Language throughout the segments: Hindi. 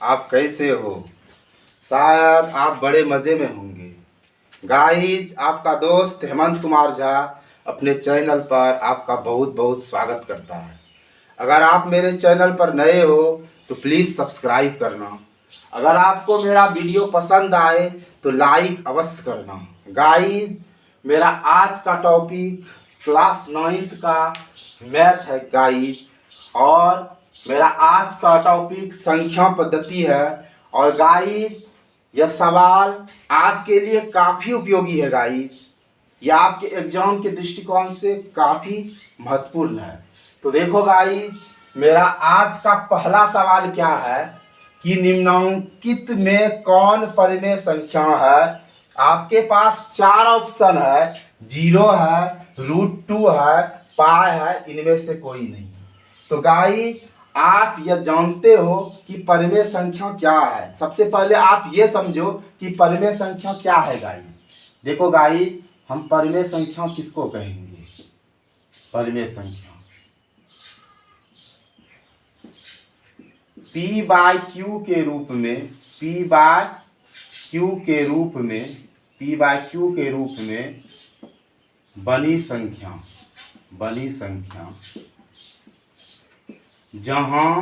आप कैसे हो? शायद आप बड़े मज़े में होंगे। गाइस, आपका दोस्त हेमंत कुमार झा अपने चैनल पर आपका बहुत बहुत स्वागत करता है। अगर आप मेरे चैनल पर नए हो तो प्लीज़ सब्सक्राइब करना। अगर आपको मेरा वीडियो पसंद आए तो लाइक अवश्य करना। गाइस, मेरा आज का टॉपिक क्लास 9th का मैथ है गाइस, और मेरा आज का टॉपिक संख्या पद्धति है। और गाइस, यह सवाल आपके लिए काफ़ी उपयोगी है गाइस। यह आपके एग्जाम के दृष्टिकोण से काफ़ी महत्वपूर्ण है। तो देखो गाइस, मेरा आज का पहला सवाल क्या है कि निम्नलिखित में कौन परिमेय संख्या है। आपके पास चार ऑप्शन है, 0 है, √2 है, पाई है, इनमें से कोई नहीं। तो गाइस, आप यह जानते हो कि परिमेय संख्या क्या है। सबसे पहले आप ये समझो कि परिमेय संख्या क्या है गाइस। देखो गाइस, हम परिमेय संख्या किसको कहेंगे? परिमेय संख्या P/Q के रूप में, P/Q के रूप में, P/Q के रूप में बनी संख्या जहां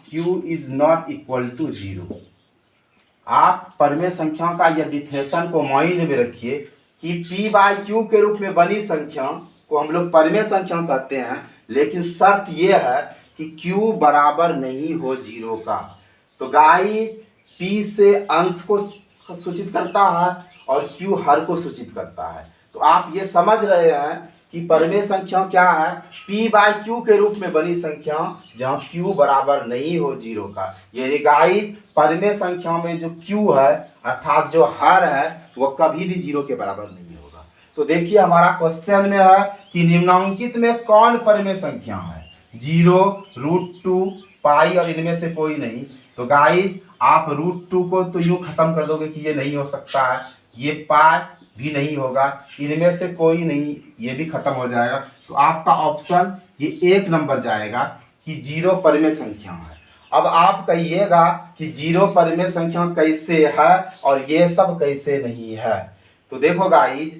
Q is not equal to 0। आप परिमेय संख्या का यह डिफिनेशन को माइंड में रखिए कि P/Q के रूप में बनी संख्या को हम लोग परिमेय संख्या कहते हैं, लेकिन शर्त यह है कि Q बराबर नहीं हो 0 का। तो गाइस, P से अंश को सूचित करता है और Q हर को सूचित करता है। तो आप ये समझ रहे हैं कि परिमेय संख्या क्या है? P/Q के रूप में बनी संख्या जहाँ Q बराबर नहीं हो 0 का। यानी गाइस, परिमेय संख्या में जो Q है अर्थात जो हर है वो कभी भी 0 के बराबर नहीं होगा। तो देखिए, हमारा क्वेश्चन में है कि निम्नलिखित में कौन परिमेय संख्या है? 0, √2, पाई और इनमें से कोई नहीं। तो गाइस, आप √2 को तो यूं खत्म कर दोगे कि ये नहीं हो सकता है, ये पाई भी नहीं होगा, इनमें से कोई नहीं, ये भी खत्म हो जाएगा। तो आपका ऑप्शन ये 1 नंबर जाएगा कि 0 परिमेय संख्या है। अब आप कहिएगा कि 0 परिमेय संख्या कैसे है और ये सब कैसे नहीं है। तो देखो गाइस,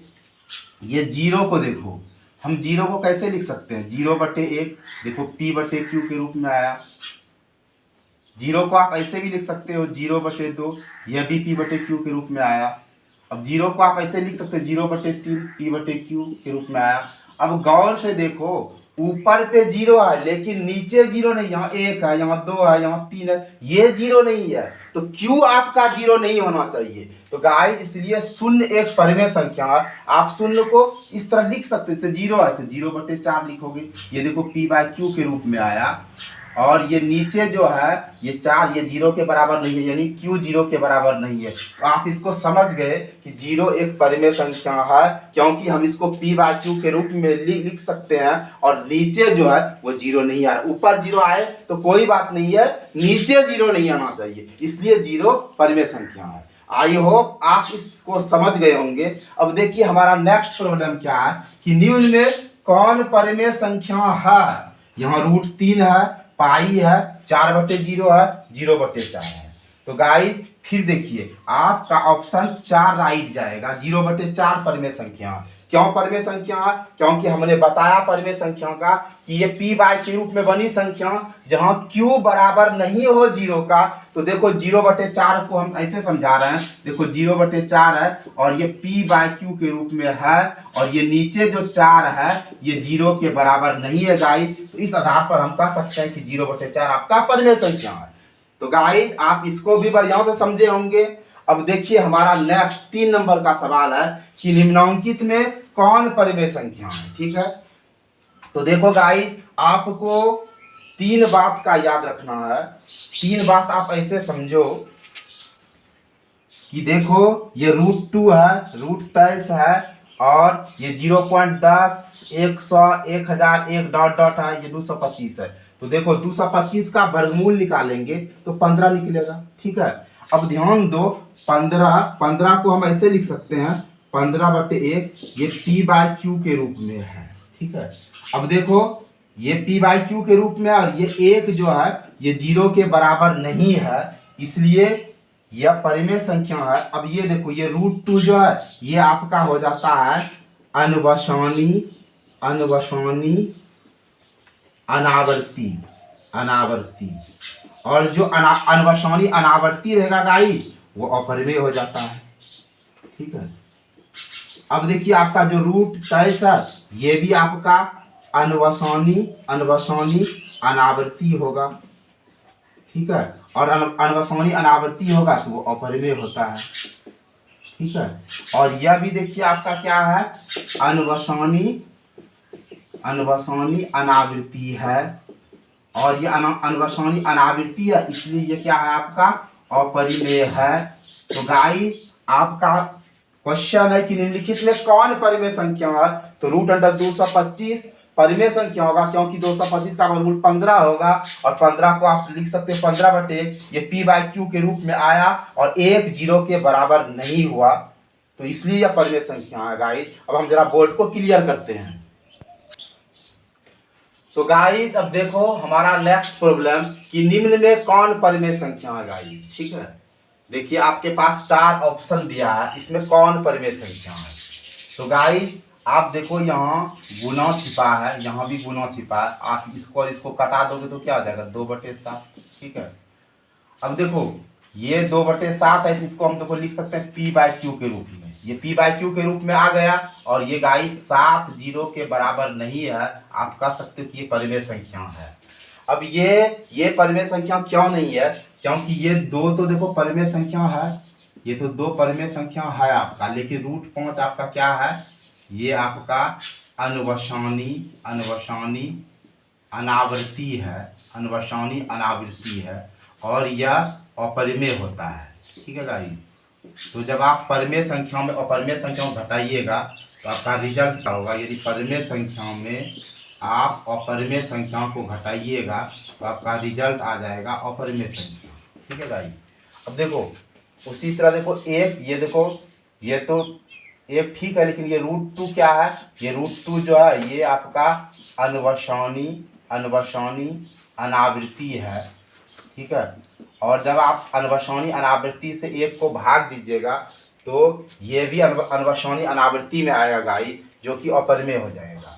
ये 0 को देखो, हम 0 को कैसे लिख सकते हैं? 0/1 देखो P/Q के रूप में आया। 0 को आप ऐसे भी लिख सकते हो 0/2, यह भी P/Q के रूप में आया। अब 0 को आप ऐसे लिख सकते हो 0/3 P/Q के रूप में आया। अब गौर से देखो, ऊपर पे 0 है लेकिन नीचे 0 नहीं, यहाँ 1 है, यहाँ 2 है, यहाँ 3 है, ये 0 नहीं है। तो Q आपका 0 नहीं होना चाहिए। तो गाइस, इसलिए शून्य एक परिमेय संख्या है। आप शून्य को इस तरह लिख सकते हैं, 0 है तो 0/4 लिखोगे। ये देखो P/Q के रूप में आया, और ये नीचे जो है ये 4, ये 0 के बराबर नहीं है, यानी Q 0 के बराबर नहीं है। तो आप इसको समझ गए कि 0 एक परिमेय संख्या है, क्योंकि हम इसको P/Q के रूप में लिख सकते हैं और नीचे जो है वो 0 नहीं आ रहा। ऊपर 0 आए तो कोई बात नहीं है, नीचे 0 नहीं आना चाहिए, इसलिए 0 परिमेय संख्या है। आई होप आप इसको समझ गए होंगे। अब देखिए, हमारा नेक्स्ट प्रॉब्लम क्या है कि निम्न में कौन परिमेय संख्या है? यहाँ √3 है, पाई है, 4/0 है, 0/4 है। तो गाइस, फिर देखिए, आपका ऑप्शन 4 राइट जाएगा। 0/4 परिमेय संख्या। क्यों परिमेय संख्या है? क्योंकि हमने बताया परिमेय संख्या का कि ये P/Q के रूप में बनी संख्या जहां Q बराबर नहीं हो 0 का। तो देखो 0/4 को हम ऐसे समझा रहे हैं, देखो 0/4 है और ये P/Q के रूप में है, और ये नीचे जो 4 है ये 0 के बराबर नहीं है गाइस। तो इस आधार पर हम कह सकते हैं कि 0/4 आपका परिमेय संख्या है। तो गाइस, आप इसको भी बढ़िया से समझे होंगे। अब देखिए, हमारा नेक्स्ट 3 नंबर का सवाल है कि निम्नलिखित में कौन परिमेय संख्या है। ठीक है, तो देखो गाइस, आपको 3 बात का याद रखना है। 3 बात आप ऐसे समझो कि देखो, ये √2 है, √23 है, और ये 0.10, 100, 1000, 1 डॉट डॉट है, ये 225 है। तो देखो 225 का वर्गमूल निकालेंगे तो 15 निकलेगा। ठीक है, अब ध्यान दो, 15 को हम ऐसे लिख सकते हैं 15/1, ये P/Q के रूप में है। ठीक है, अब देखो ये पी बाई क्यू के रूप में, और ये एक जो है ये 0 के बराबर नहीं है, इसलिए यह परिमेय संख्या है। अब ये देखो ये √2 जो है ये आपका हो जाता है अनवसानी अनवसानी अनावर्ती अनावर्ती, और जो अनवसानी अनावर्ती रहेगा गाइस वो अपरिमेय हो जाता है। ठीक है, अब देखिए आपका जो √23 ये भी आपका अनवसानी अनावर्ती होगा। ठीक है, और अनवसानी अनावर्ती होगा तो वो अपरिमेय होता है। ठीक है, और यह भी देखिए आपका क्या है अनवसानी अनावृत्ति है, और ये अनवसानी अनावृत्ति है, इसलिए ये क्या है आपका अपरिमेय है। तो गाइस आपका क्वेश्चन है कि निम्नलिखित में कौन परिमेय संख्या है, तो √225 परिमेय संख्या होगा, क्योंकि 225 का वर्गमूल 15 होगा, और 15 को आप लिख सकते हैं 15/1, ये पी बाई क्यू के रूप में आया और 1 0 के बराबर नहीं हुआ, तो इसलिए यह परिमेय संख्या है गाइस। अब हम जरा बोर्ड को क्लियर करते हैं। तो गाइस अब देखो हमारा नेक्स्ट प्रॉब्लम कि निम्न में कौन परिमेय संख्या है गाइस। ठीक है, देखिए आपके पास 4 ऑप्शन दिया है, इसमें कौन परिमेय संख्या है। तो गाइस आप देखो यहाँ गुना छिपा है, यहाँ भी गुना छिपा है, आप इसको कटा दोगे तो क्या हो जाएगा 2/7। ठीक है, अब देखो ये 2/7 है, इसको हम देखो लिख सकते हैं पी बाई क्यू के रूप में, ये पी बाई क्यू के रूप में आ गया, और ये गाइस 7 0 के बराबर नहीं है, आप कह सकते हो कि ये परिमेय संख्या है। अब ये परिमेय संख्या क्यों नहीं है, क्योंकि ये 2 तो देखो परिमेय संख्या है, ये तो 2 परिमेय संख्या है आपका, लेकिन √5 आपका क्या है, ये आपका अनवसानी अनावृत्ति है, अनवसानी अनावृत्ति है, और यह अपरिमेय होता है। ठीक है गाइस, तो जब आप परिमेय संख्याओं में अपरिमेय संख्याओं घटाइएगा तो आपका रिजल्ट क्या होगा, यदि परिमेय संख्याओं में आप अपरिमेय संख्याओं को घटाइएगा तो आपका रिजल्ट आ जाएगा अपरिमेय संख्या। ठीक है गाइस, अब देखो उसी तरह देखो एक ये देखो ये तो एक ठीक है, लेकिन ये √2 क्या है, ये √2 जो है ये आपका अनवसानी अनावृत्ति है। ठीक है, और जब आप अनवसानी अनावृत्ति से एक को भाग दीजिएगा तो ये भी अनवसानी अनावृत्ति में आएगा गाइस, जो कि अपरिमेय हो जाएगा।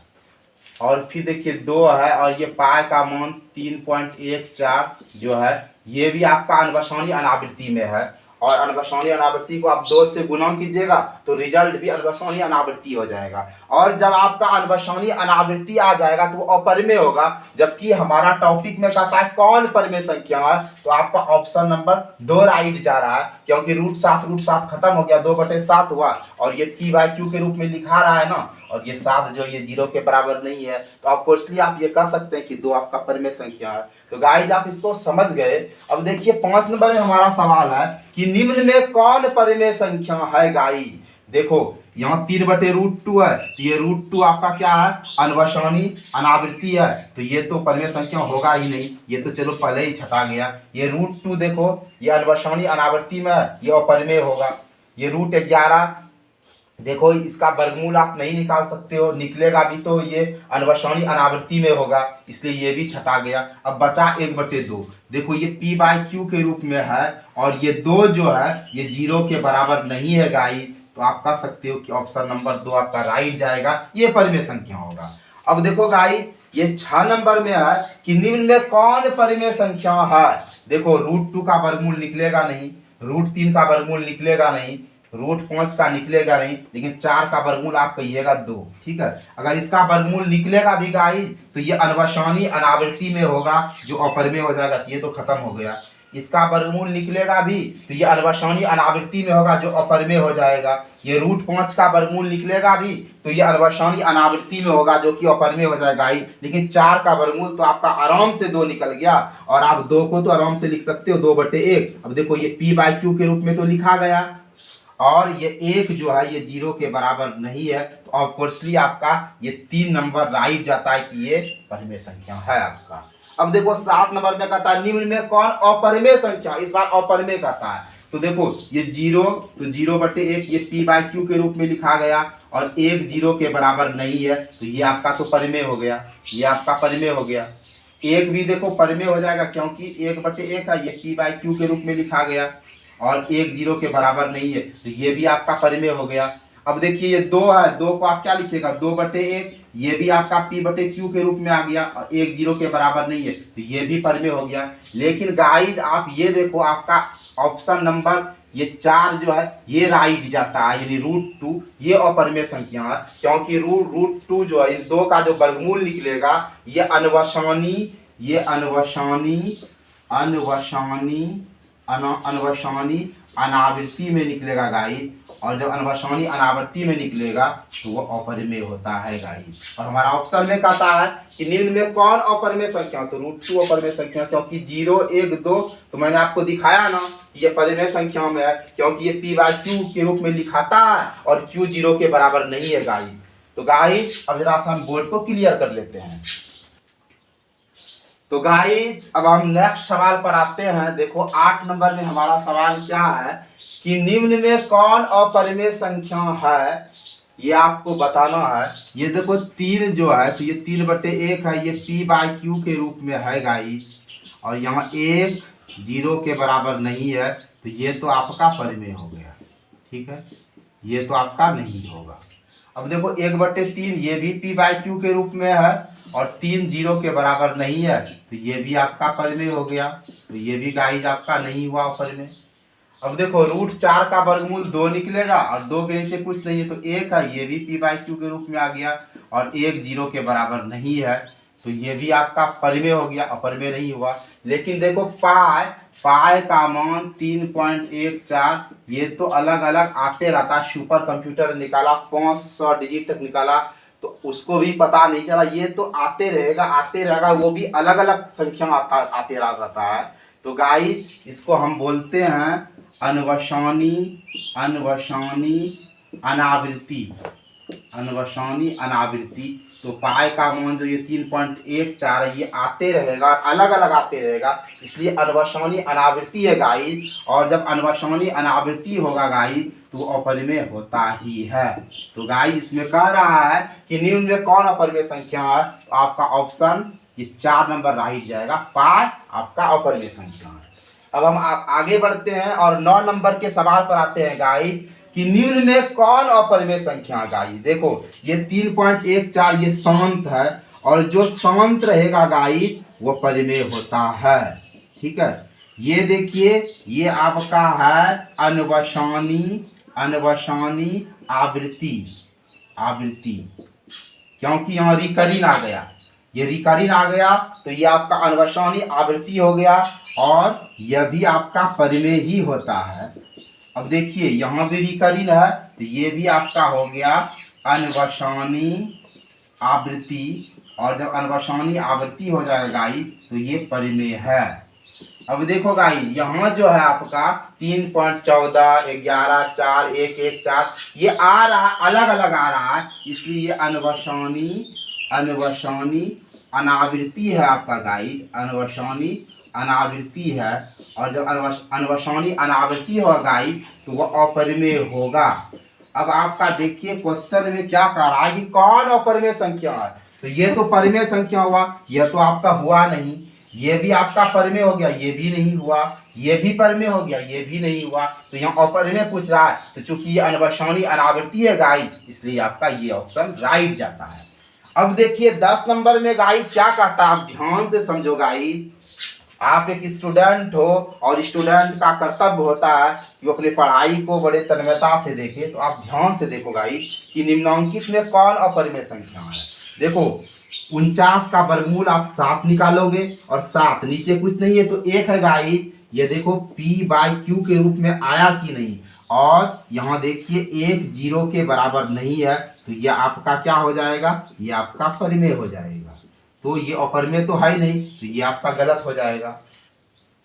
और फिर देखिए 2 है, और ये पाई का मान 3.14 जो है ये भी आपका अनवसानी अनावृत्ति में है, और अनवसानी अनावृत्ति को आप 2 से गुना कीजिएगा तो रिजल्ट भी अनवसानी अनावृत्ति हो जाएगा। और जब आपका अनवसानी अनावृत्ति आ जाएगा तो वो अपरिमेय होगा, जबकि हमारा टॉपिक में कहता है कौन परिमेय संख्या है, तो आपका ऑप्शन नंबर 2 राइट जा रहा है, क्योंकि √7 खत्म हो गया, 2/7 हुआ, और ये पी बाई क्यू के रूप में लिखा रहा है ना, और ये 7 जो ये 0 के बराबर नहीं है, तो आपको इसलिए आप ये कह सकते हैं कि 2 आपका परिमेय संख्या है। तो गाइस आप इसको समझ गए। अब देखिए 5 नंबर में हमारा सवाल है कि निम्न में कौन परिमेय संख्या है गाइस। देखो यहाँ 3/√2 है, तो ये √2 आपका क्या है अनवसानी अनावृत्ति है, तो ये तो परिमेय संख्या होगा ही नहीं, ये तो चलो पहले ही छटा गया। ये √2 देखो ये अनवसानी अनावृत्ति में है, ये अपरिमेय होगा। ये √11 देखो इसका वर्गमूल आप नहीं निकाल सकते हो, निकलेगा भी तो ये अनवसानी अनावृत्ति में होगा, इसलिए ये भी छटा गया। अब बचा 1/2, देखो ये पी बाई क्यू के रूप में है, और ये 2 जो है ये 0 के बराबर नहीं है गाइस, तो आप कह सकते हो कि ऑप्शन नंबर 2 आपका राइट जाएगा, ये परिमेय संख्या होगा। अब देखो गाइस ये 6 नंबर में है कि निम्न में कौन परिमेय संख्या है। देखो √2 का वर्गमूल निकलेगा नहीं, √3 का वर्गमूल निकलेगा नहीं, √5 का निकलेगा नहीं, लेकिन 4 का वर्गमूल आप कहिएगा 2। ठीक है, अगर इसका वर्गमूल निकलेगा भी गाइस तो ये अनवसानी अनावृत्ति में होगा, जो अपरिमेय हो जाएगा, ये तो खत्म हो गया। इसका वर्गमूल निकलेगा भी तो ये अनवसानी अनावृत्ति में होगा, जो अपरिमेय हो जाएगा। ये √5 का वर्गमूल निकलेगा भी तो ये अनवसानी अनावृत्ति में होगा, जो कि अपरिमेय हो जाएगा ही, लेकिन 4 का वर्गमूल तो आपका आराम से 2 निकल गया, और आप 2 को तो आराम से लिख सकते हो 2/1। अब देखो ये पी बाई क्यू के रूप में तो लिखा गया, और ये 1 जो है ये 0 के बराबर नहीं है, तो ऑफकोर्सली आपका ये 3 नंबर राइट जाता है कि ये परिमेय संख्या है आपका। अब देखो 7 नंबर में कहता है निम्न में कौन अपरिमेय संख्या, इस बार अपरिमेय कहता है। तो देखो ये जीरो, तो 0/1 ये पी बाई क्यू के रूप में लिखा गया, और 1 0 के बराबर नहीं है, तो ये आपका तो परिमेय हो गया, ये आपका परिमेय हो गया। एक भी देखो परिमेय हो जाएगा, क्योंकि 1/1 है, ये पी बाई क्यू के रूप में लिखा गया, और 1 0 के बराबर नहीं है, तो ये भी आपका परिमेय हो गया। अब देखिए ये 2 है, 2 को आप क्या लिखिएगा, 2/1, ये भी आपका p/q के रूप में आ गया, और 1 0 के बराबर नहीं है, तो ये भी परिमेय हो गया। लेकिन गाइज आप ये देखो, आपका ऑप्शन नंबर ये 4 जो है ये राइट जाता है, यानी √2 ये अपरिमेय संख्या है, क्योंकि √2 जो है इस 2 का जो वर्गमूल निकलेगा ये अनवसानी अनावृत्ति में निकलेगा गाइस, और जब अनवसानी अनावृत्ति में निकलेगा तो वो अपरिमेय होता है गाइस। और हमारा ऑप्शन में कहता है कि निम्न में कौन अपरिमेय संख्या, तो √2 अपरिमेय संख्या, क्योंकि 0 1 2 तो मैंने आपको दिखाया ना ये परिमेय संख्या में है, क्योंकि ये p/q के रूप में लिखाता है और q 0 के बराबर नहीं है गाइस। तो गाइस अब जरा सा हम बोर्ड को क्लियर कर लेते हैं। तो गाइज अब हम नेक्स्ट सवाल पर आते हैं। देखो 8 नंबर में हमारा सवाल क्या है कि निम्न में कौन अपरिमेय संख्या है, ये आपको बताना है। ये देखो 3 जो है, तो ये 3/1 है, ये p/q के रूप में है गाइज, और यहाँ 1 0 के बराबर नहीं है, तो ये तो आपका परिमेय हो गया, ठीक है, ये तो आपका नहीं होगा। अब देखो 1/3 ये भी p/q के रूप में है, और 3 0 के बराबर नहीं है, तो ये भी आपका परिमेय हो गया, तो ये भी गाइज आपका नहीं हुआ परिमेय। अब देखो √4 का वर्गमूल 2 निकलेगा, और 2 के नीचे कुछ नहीं है, तो 1 है, ये भी p/q के रूप में आ गया, और 1 0 के बराबर नहीं है, तो ये भी आपका परिमेय हो गया, अपरिमेय नहीं हुआ। लेकिन देखो पाई का मान 3.14, ये तो अलग अलग आते रहता, सुपर कंप्यूटर निकाला 500 डिजिट तक निकाला, तो उसको भी पता नहीं चला, ये तो आते रहेगा, वो भी अलग अलग संख्या आते रहता है। तो गाइस इसको हम बोलते हैं अनवसानी अनावृत्ति। तो पाई का मान जो ये 3.14 है, ये आते रहेगा, अलग अलग आते रहेगा, इसलिए अनवसानी अनावृत्ति है गाइस। और जब अनवसानी अनावृत्ति होगा गाइस तो अपरिमेय होता ही है। तो गाइस इसमें कह रहा है कि निम्न में कौन अपरिमेय संख्या है, तो आपका ऑप्शन ये 4 नंबर राइट जाएगा, पाई आपका अपरिमेय संख्या है। अब हम आगे बढ़ते हैं और 9 नंबर के सवाल पर आते हैं गाइस कि निम्न में कौन अपरिमेय संख्या है। गाइस देखो ये 3.14 ये शांत है, और जो शांत रहेगा गाइस वो परिमेय होता है, ठीक है। ये देखिए ये आपका है अनवसानी आवृत्ति, क्योंकि यहाँ रिकरिंग आ गया, ये रिकरिंग आ गया, तो ये आपका अनवसानी आवृत्ति हो गया, और यह भी आपका परिमेय ही होता है। अब देखिए यहाँ भी रिकरिंग है, तो ये भी आपका हो गया अनवसानी आवृत्ति, और जब अनवसानी आवृत्ति हो जाएगा गाइस तो ये परिमेय है। अब देखो गाइस यहाँ जो है आपका 3.14 11 4 1 1 4 ये आ रहा, अलग अलग आ रहा है, इसलिए ये अनवसानी अनावृत्ति है आपका गाइस, अनवसानी अनावृत्ति है। और जब अनवसानी अनावृत्ति होगा गाइस तो वह अपरिमेय होगा। अब आपका देखिए क्वेश्चन में क्या कह रहा है कि कौन अपरिमेय संख्या है, तो ये तो परिमेय संख्या हुआ, यह तो आपका हुआ नहीं, ये भी आपका परिमेय हो गया, ये भी नहीं हुआ, ये भी परिमेय हो गया, ये भी नहीं हुआ, तो यहाँ अपरिमेय पूछ रहा है, तो चूंकि ये अनवसानी अनावृत्ति है गाइस, इसलिए आपका ये ऑप्शन राइट जाता है। अब देखिए 10 नंबर में गाइस क्या कहता है, आप ध्यान से समझो गाइस। आप एक स्टूडेंट हो, और स्टूडेंट का कर्तव्य होता है कि वो अपनी पढ़ाई को बड़े तन्मयता से देखे। तो आप ध्यान से देखो गाइस कि निम्नलिखित में कौन अपरिमेय संख्या है। देखो 49 का वर्गमूल आप 7 निकालोगे, और 7 नीचे कुछ नहीं है तो 1 है गाइस, ये देखो p/q के रूप में आया कि नहीं, और यहाँ देखिए 1 0 के बराबर नहीं है, तो ये आपका क्या हो जाएगा, ये आपका परिमेय हो जाएगा। तो ये अपरिमेय तो है ही नहीं, तो ये आपका गलत हो जाएगा।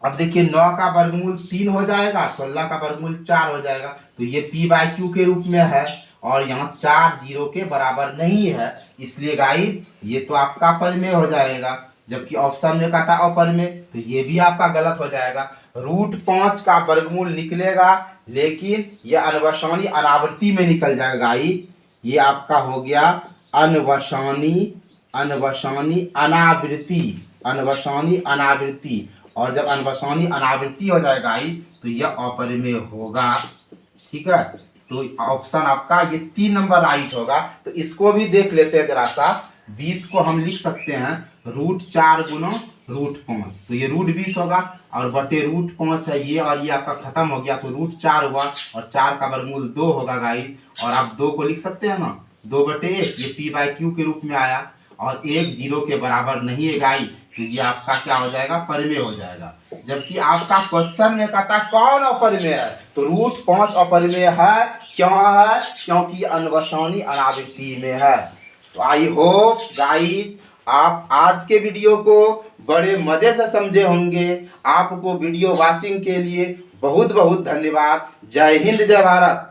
अब देखिए 9 का वर्गमूल 3 हो जाएगा, 16 का वर्गमूल 4 हो जाएगा, तो ये p/q के रूप में है, और यहाँ 4 0 के बराबर नहीं है, इसलिए गाइस ये तो आपका परिमेय हो जाएगा। जबकि ऑप्शन में का था अपरिमेय, तो ये भी आपका गलत हो जाएगा। √5 का वर्गमूल निकलेगा, लेकिन ये अनवसानी अनावृत्ति में निकल जाएगा। ये आपका हो गया अनवसानी अनवसानी अनावृत्ति, अनवसानी अनावृत्ति। और जब अनवसानी अनावृत्ति हो जाएगा तो यह अपरिमेय होगा। ठीक है, तो ऑप्शन आपका ये 3 नंबर राइट होगा। तो इसको भी देख लेते हैं जरा सा। 20 को हम लिख सकते हैं √4 गुना √5, तो ये √20 होगा और बटे √5 है ये, और ये आपका खत्म हो गया, तो √4 हुआ और 4 का वर्गमूल 2 होगा गाइस। और आप 2 को लिख सकते हैं ना, 2/1, ये p/q के रूप में आया और 1 0 के बराबर नहीं है गाइस, तो ये आपका क्या हो जाएगा, परिमेय हो जाएगा। जबकि आपका क्वेश्चन में कहता कौन अपरिमेय है, तो √5 अपरिमेय है। क्यों है? क्योंकि अनवसानी अनावृत्ति में है। तो आई होप गाइस आप आज के वीडियो को बड़े मजे से समझे होंगे। आपको वीडियो वाचिंग के लिए बहुत बहुत धन्यवाद। जय हिंद, जय भारत।